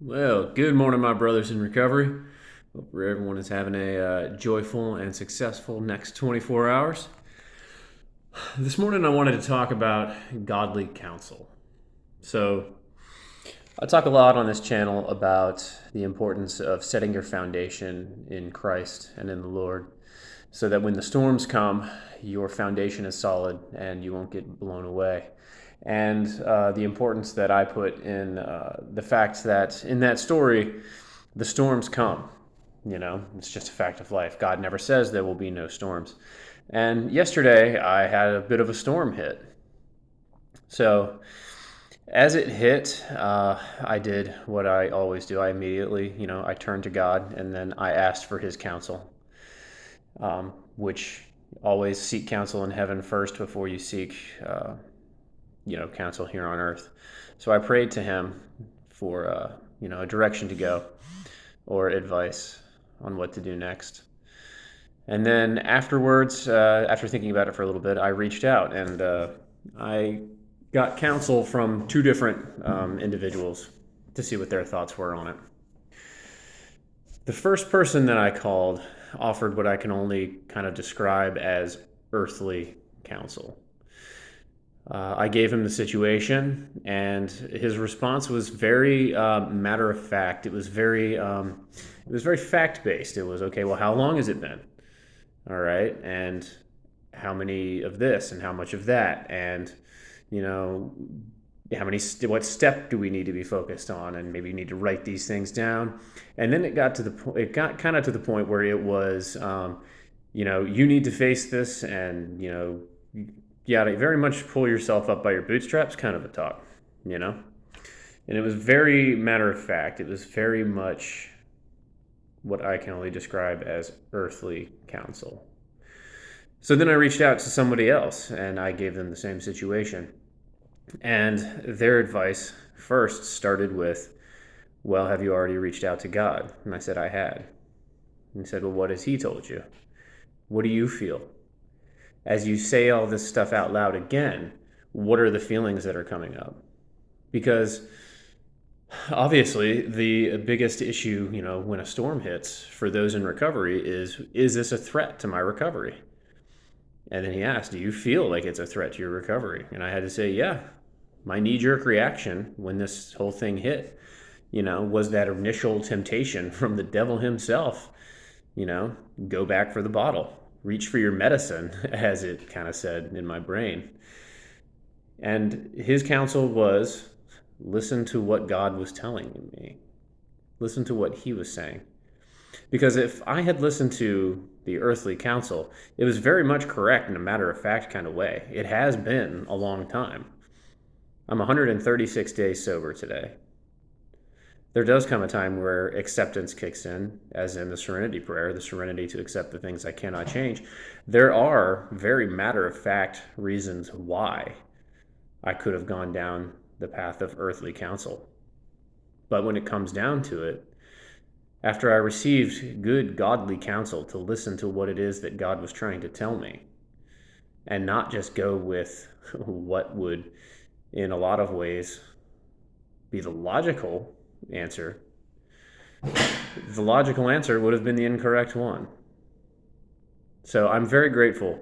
Well, good morning, my brothers in recovery. Hope everyone is having a joyful and successful next 24 hours. This morning, I wanted to talk about godly counsel. So, I talk a lot on this channel about the importance of setting your foundation in Christ and in the Lord so that when the storms come, your foundation is solid and you won't get blown away. And the importance that I put in the fact that in that story, the storms come. It's just a fact of life. God never says there will be no storms. And yesterday, I had a bit of a storm hit. So, as it hit, I did what I always do. I immediately, I turned to God and then I asked for His counsel, which always seek counsel in heaven first before you seek, counsel here on earth. So I prayed to Him for, a direction to go or advice on what to do next. And then afterwards, after thinking about it for a little bit, I reached out and I got counsel from two different individuals to see what their thoughts were on it. The first person that I called offered what I can only kind of describe as earthly counsel. I gave him the situation, and his response was very matter of fact. It was very fact based. It was okay. Well, how long has it been? All right, and how many of this and how much of that, and you know, what step do we need to be focused on, and maybe you need to write these things down. And then it got kind of to the point where it was, you need to face this, and you got to very much pull yourself up by your bootstraps, kind of a talk, you know. And it was very matter of fact. It was very much what I can only describe as earthly counsel. So then I reached out to somebody else and I gave them the same situation. And their advice first started with, well, have you already reached out to God? And I said, I had. And he said, well, what has He told you? What do you feel? As you say all this stuff out loud again, what are the feelings that are coming up? Because obviously, the biggest issue, when a storm hits for those in recovery is this a threat to my recovery? And then he asked, do you feel like it's a threat to your recovery? And I had to say, yeah. My knee-jerk reaction when this whole thing hit, was that initial temptation from the devil himself, go back for the bottle, reach for your medicine, as it kind of said in my brain. And his counsel was, listen to what God was telling me. Listen to what He was saying. Because if I had listened to the earthly counsel, it was very much correct in a matter-of-fact kind of way. It has been a long time. I'm 136 days sober today. There does come a time where acceptance kicks in, as in the serenity prayer, the serenity to accept the things I cannot change. There are very matter-of-fact reasons why I could have gone down the path of earthly counsel. But when it comes down to it, after I received good godly counsel to listen to what it is that God was trying to tell me, and not just go with what would, in a lot of ways, be the logical answer, the logical answer would have been the incorrect one. So I'm very grateful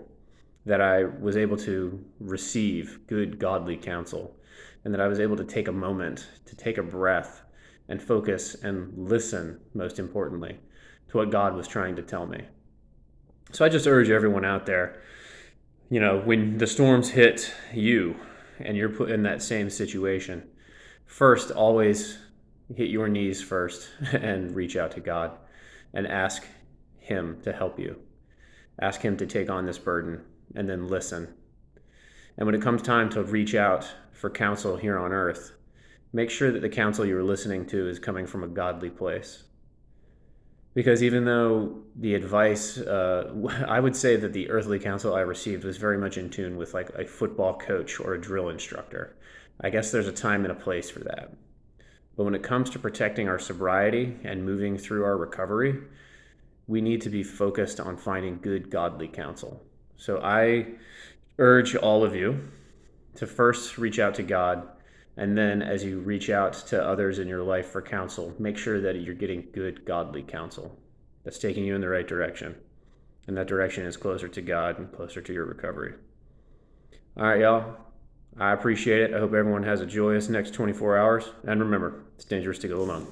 that I was able to receive good godly counsel, and that I was able to take a moment, to take a breath, and focus and listen, most importantly, to what God was trying to tell me. So I just urge everyone out there, when the storms hit you and you're put in that same situation, first, always hit your knees first and reach out to God and ask Him to help you. Ask Him to take on this burden and then listen. And when it comes time to reach out for counsel here on earth, make sure that the counsel you're listening to is coming from a godly place. Because even though the advice, I would say that the earthly counsel I received was very much in tune with like a football coach or a drill instructor. I guess there's a time and a place for that. But when it comes to protecting our sobriety and moving through our recovery, we need to be focused on finding good godly counsel. So I urge all of you to first reach out to God And then as you reach out to others in your life for counsel, make sure that you're getting good, godly counsel that's taking you in the right direction. And that direction is closer to God and closer to your recovery. All right, y'all. I appreciate it. I hope everyone has a joyous next 24 hours. And remember, it's dangerous to go alone.